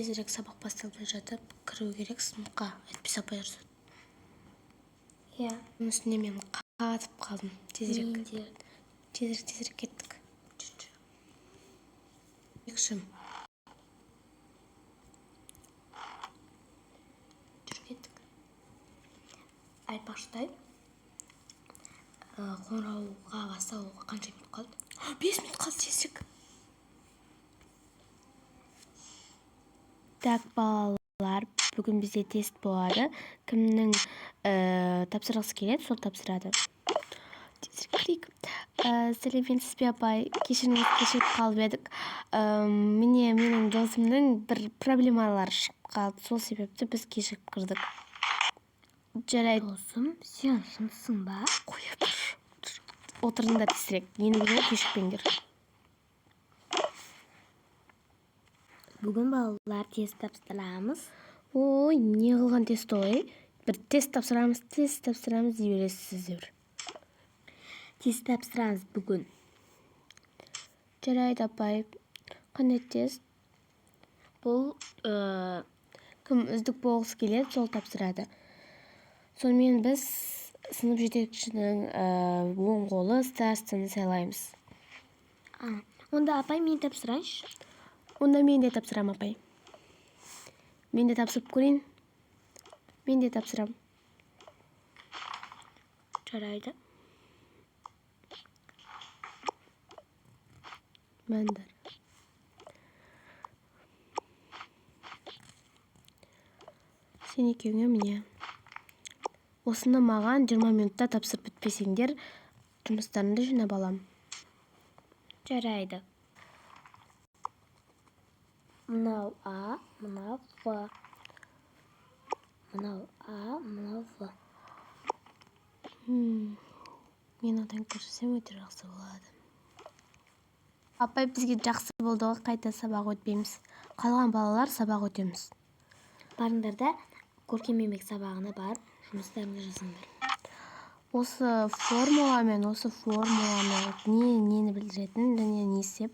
тезірек сабақ басталмай жатып кіру керек сыныпқа, әйтпесе апай ұрсады. Иә. Оның үстіне мен қатып қалдым. Тезірек кеттік. Екшім. Жүр кеттік. Айтпақшыдай, қоңырауға басталуға қанша минут қалды? 5 минут қалды, тезірек. Так, балалар, бүгін бізде тест болады. Кімнің тапсырғысы келеді, сол тапсырады. Тезірек. Сәлеметсіз бе апай, кешіріңіз, кешігіп қалып едік. Міне менің досымның бір проблемалары шығып қалды, сол себепті біз кешігіп кірдік. Жарайды. Досым, сен шынсың ба? Қоя тұр. Отырыңдар тезірек, енді кешікпеңдер. Бүгін балалар тест тапсырамыз. Ой, не қылған тест ой? Бір тест тапсырамыз дей бересіздер. Тест тапсырамыз бүгін. Жарайды апай. Қандай тест? Бұл кім үздік болғысы келеді, сол тапсырады. Сонымен біз сынып жетекшінің оң қолы старостаны сайлаймыз. Онда апай мен тапсырайыншы. Онда мен де тапсырам, апай. Мен де тапсырып көрейін. Мен де тапсырам. Жарайды. Мәндар. Сен екеуіңе міне. Осыны маған 20 минутта тапсырып бітпесеңдер, жұмыстарыңды жинап алам. Жарайды. Мынау А, мынау В. Мынау А, мынау В. Мен одан көрсем өте жақсы болады. Апай, бізге жақсы болды ғой, қайта сабақ өтпейміз. Қалған балалар сабақ өтеміз. Барыңдар да көркем еңбек сабағына барып, жұмыстарыңды жазыңдар. Осы формуламен нені білдіретін және не істеп,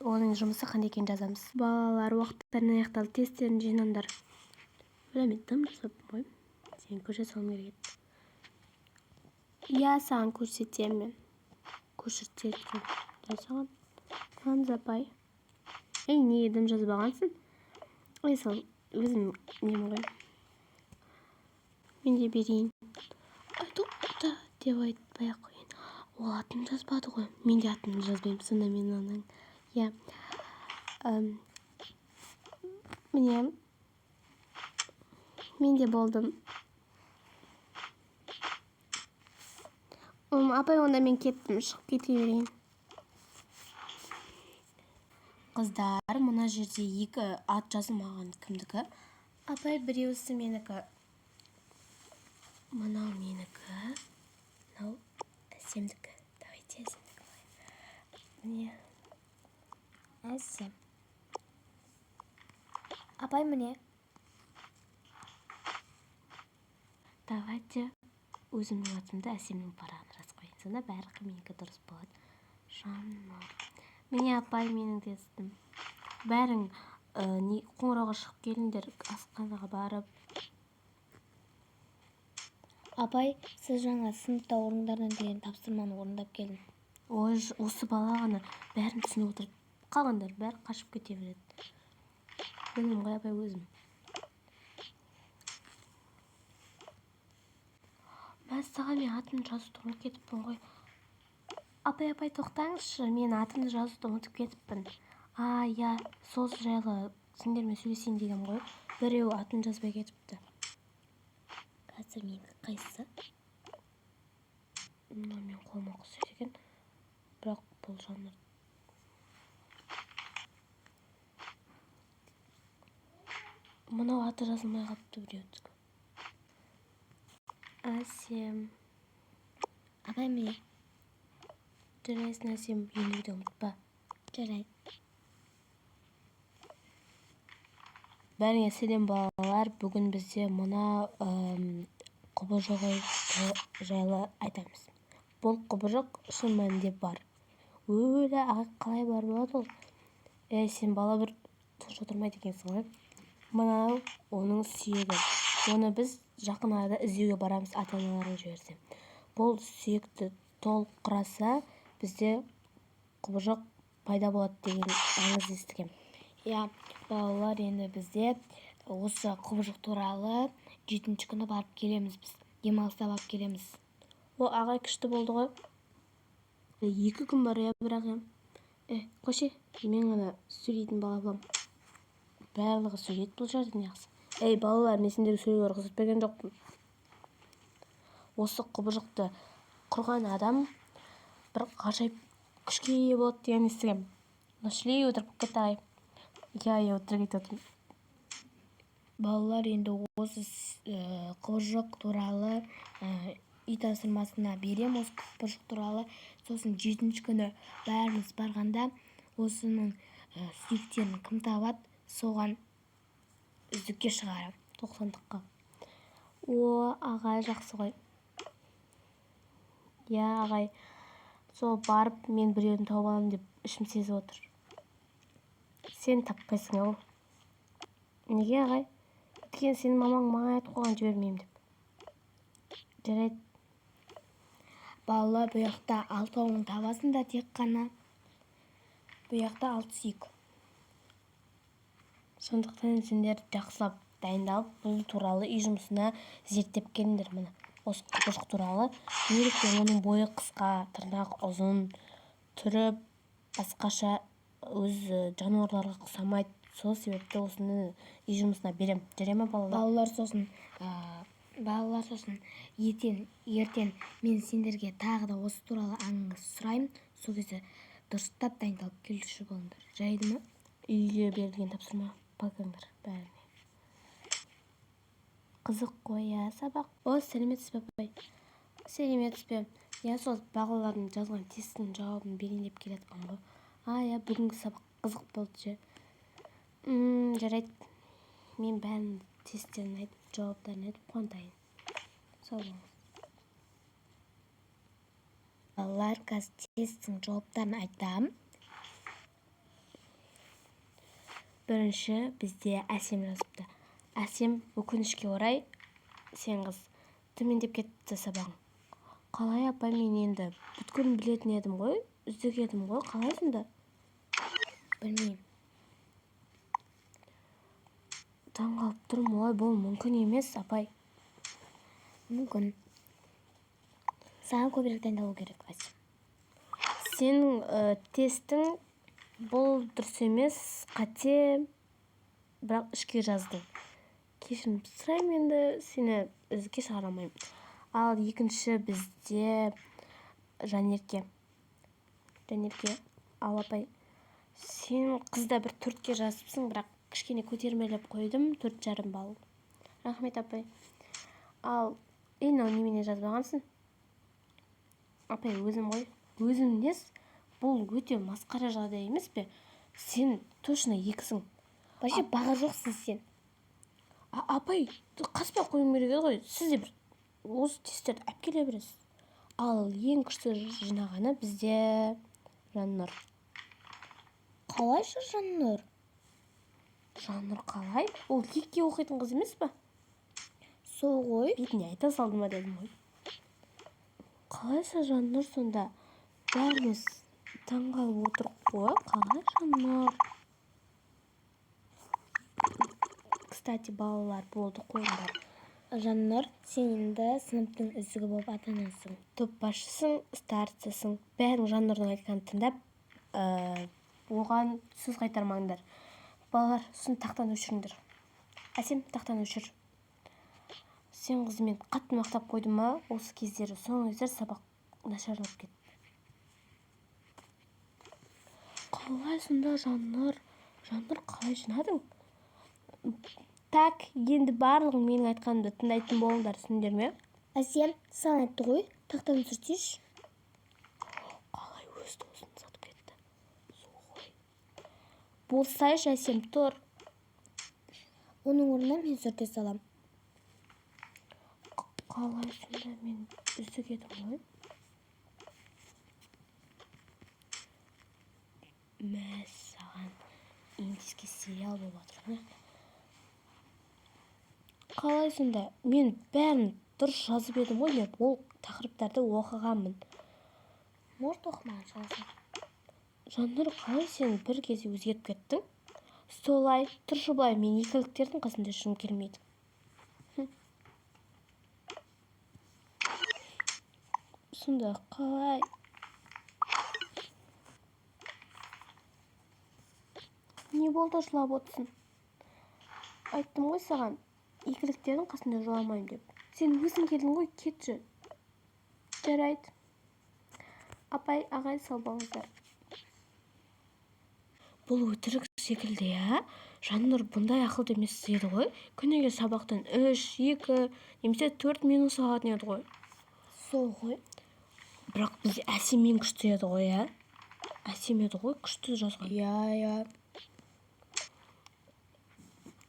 оның жұмысы қандай екенін жазамыз. Балалар уақыттарынан аяқталды, тесттерін жинаңдар. Мен тым жасаппын ғой. Сен көрсете салым керек еді. Иә, саған көрсетем мен. Көрсетем. Саған. Таныз апай. Не едім жазбағансың? Ой, сол өзім нем ғой. Мен де берейін. Айтоқта деп айтпай қойын. Ол атын жазбады ғой. Мен де атын жазбайым. Сонда мен оның. Иә. Міне. Мен де болдым. Апай, онда мен кеттім. Шығып кете берейін. Қыздар, мұна жерде 2 ат жазылмаған кімдікі? Апай, біреусі менікі. Мынау менікі. Мынау әсемдікі. Давайте әсемдікі қойын. Міне. Әсем. Апай, міне. Давайте өзімнің атымды әсемнің парағын рас қойын. Сонда бәрі менікі дұрыс болады. Жаннар. Міне апай, менің тестім. Бәрің қоңырауға шығып келіңдер, асханаға барып. Апай, сіз жаңа сыныпта орындардан деген тапсырманы орындап келдің. Ой, осы бала ғана бәрін түсініп отырып, қалғандар бәрі қашып кете береді. Білмеймін ғой апай өзім. Мәссаған, мен атымды жазуды ұмытып кетіппін ғой. Апай, тоқтаңызшы, мен атымды жазуды ұмытып кетіппін. Я, сол жайлы сендермен сөйлесейін деген ғой. Біреу атын жазбай кетіпті. Қазір менің қайсысы? Мен қолыма құсайды екен. Бірақ бұл жанр. Мынау аты жазылмай қалыпты біреудің. Әсем. Апай, міне. Жарайсың, Әсем, ендігі де ұмытпа. Жарайды. Бәріңе сәлем балалар. Бүгін бізде мына құбыжық жайлы айтамыз. Бұл құбыжық шын мәнінде бар. Өлі қалай бар болады ол? Сен бала бір тыныш отырмайды екенсің ғой. Мынау оның сүйегі. Оны біз жақын арада іздеуге барамыз, ата-аналарың жіберсе. Бұл сүйекті толық құраса, бізде құбыжық пайда болады деген аңыз естігем. Иә, балалар, енді бізде осы құбыжық туралы 7-ші күні барып келеміз біз. Демалыста барып келеміз. О, ағай күшті болды ғой. 2 күн бар я, бірақ қоше, мен ғана сөйлейтін бала болам. Барлығы сөйлейді бұл жерде неғысы. Балалар, мен сендерге сөйлеуге рұқсат берген жоқпын. Осы құбыжықты құрған адам бір ғажайып күшке ие болады деген естігем. Нашли өтірік болып кетті ағай. Я өтірік айтып отырмын. Балалар, енді осы құбыжық туралы үй тапсырмасына берем, осы құбыжық туралы. Сосын 7-ші күні бәріміз барғанда осының сүйектерін кім табады, соған үздікке шығарам. 90-дыққа. Ағай жақсы ғой. Я, ағай, сол барып мен біреуін тауып аламын деп ішім сезіп отыр. Сен таппайсың ау. Неге, ағай? Өйткені сенің мамаң маған айтып қойған жібермеймін деп. Жарайды. Балалар, бұл жақта 6-ауын табасыңдар тек қана. Бұл жақта 6 сүйек. Сондықтан сендер жақсылап дайындалып, бұл туралы үй жұмысына зерттеп келіңдер міне. Осы құбыжық туралы. Неліктен оның бойы қысқа, тырнақ ұзын, түрі басқаша, өз жануарларға ұқсамайды. Сол себепті осыны үй жұмысына берем. Жарай ма, балалар? Балалар, сосын ертең мен сендерге тағы да осы туралы аңыз сұрайым. Сол кезде дұрыстап дайындалып келуші болыңдар. Жарайды ма? Үйге берілген тапсырма bakыңдар бәріне. Қызық қой, я, сабақ. Сәлеметсіз бе, апай? Сәлеметсіз бе? Я, сол балалардың жазған тестінің жауабын берейін деп келатқан ғой. Я, бүгінгі сабақ қызық болды же. Жарайды. Мен бәрін тесттерін айтып, жауаптарын айтып қуантайын. Сау болыңыз. Балалар, қазір тесттің жауаптарын айтам. Бірінші бізде Әсем жазыпты. Әсем, өкінішке орай, сен қыз төмендеп кетті сабағың. Қалай, апай, мен енді бүткілін білетін едім ғой, үздік едім ғой, қалай сонда? Білмеймін. Таңғалып тұрмын, олай бұл мүмкін емес, апай. Мүмкін. Саған көбірек дайындалу керек, Әсем. Сенің тестің бұл дұрыс емес, қате, бірақ ішке жаздың. Кешірім сұраймын, енді сені ізге шығара алмаймын. Ал екінші бізде Жанерке. Ал, апай, сен қызда бір 4-ке жазыпсың, бірақ кішкене көтермелеп қойдым, 4,5 балл. Рахмет, апай. Ал, мынау немене жазбағансың? Апай, өзім ғой. Өзім нес? Бұл өте масқара жағдай емес пе? Сен точно 2-сің. Вообще баға жоқсың сен. Апай, қаспай қойым керек ғой. Сіз де бір осы тесттерді әп келе бересіз. Ал ең күшті жинағаны бізде Жаннұр. Қалайша Жаннұр? Жаннұр қалай? Ол 2-ке оқитын қыз емес пе? Сол ғой. Бетіне айта салды ма дедім ғой. Қалайша Жаннұр сонда? Бәріміз таңғалып отырып қой. Қалай Жаннұр? Кстати, балалар, болды қойыңдар. Жаннұр, сен енді сыныптың үздігі болып атанасың. Топ басшысың, старшысың. Бәрің Жаннұрдың айтқанын тыңдап, оған сөз қайтармаңдар. Балалар, сосын тақтан өшіріңдер. Әсем, тақтан өшір. Сен қызымен қатты мақтап қойды ма, осы кездері соңғы кездер сабақ нашарлап кетті. Қалай сонда Жаннұр? Жаннұр, қалай жинадың? Так, енді барлығың менің айтқанымды тыңдайтын болыңдар, түсіндіңдер ме? Әсем, саған айтты ғой, тақтан өшірсейші. Қалай өз досын сатып кетті? Сол ғой. Болсайшы, Әсем, тұр. Оның орнына мен сүрте салам. Қалай сонда мен үздік едім ғой? Мәссаған. индийский сериал болып жатыр мына жақта. Қалай сонда? Мен бәрін дұрыс жазып едім ғой, мен ол тақырыптарды оқығанмын. Может, оқымаған шығарсың. Жаннұр, қалай сен бір кезде өзгеріп кеттің? Солай, тұршы былай, мен екіліктердің қасында жүргім келмейді. Сонда қалай? Не болды жылап отырсың? Айттым ғой саған, екіліктердің қасында жыламаймын деп. Сен өзің келдің ғой, кетші. Жарайды. Апай, ағай, сау болыңыздар. Бұл өтірік секілді, я? Жаннұр бұндай ақылды емес еді ғой. Күніге сабақтан 3, 2, немесе 4 минут алатын еді ғой. Сол ғой. Бірақ бізде әсеммен күшті еді ғой, я? Әсем еді ғой, күшті жазған. Я.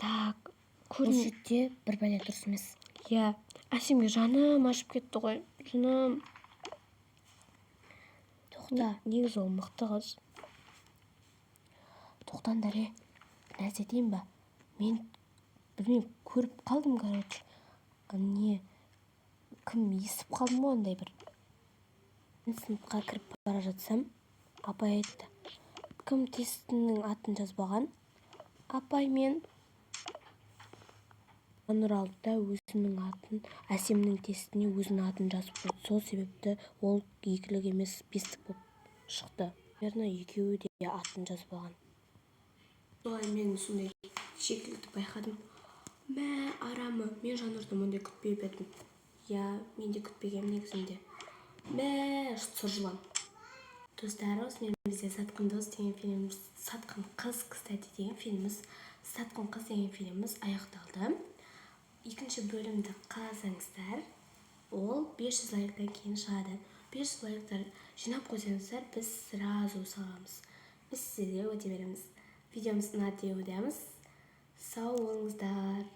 Так, Бұл жерде бір бәле дұрыс емес. Я, әсемге жаным ашып кетті ғой. Жаным. Тоқта. Негізі ол мықты қыз. Тоқтаңдар, нәрсе дейін ба? Мен білмеймін, көріп қалдым, короче. Кім естіп қалдым ғой андай бір. Мен сыныпқа кіріп бара жатсам, апай айтты. Кім тестінің атын жазбаған? Апай, мен. Жаннұр алды да өзінің атын, әсемнің тестіне өзінің атын жазып қойды. Сол себепті ол екілік емес, бестік болып шықты. Верно, екеуі де атын жазбаған. Солай мен сондай шекілді байқадым. Мә, арамы, мен Жаннұрды мұндай күтпеп едім. Я, мен де күтпегем негізінде. Мә, сұр жылан. Достар, осымен бізде Сатқын дос деген фильміміз, Сатқын қыз, кстати, деген фильміміз, Сатқын қыз деген фильміміз аяқталды. Екінші бөлімді қаласаңыздар, ол 500 лайктан кейін шығады. 500 лайктар жинап қойсаңыздар, біз сразу саламыз. Біз сізге өте береміз. Видеомыз ұнады деп ойлаймыз. Сау болыңыздар.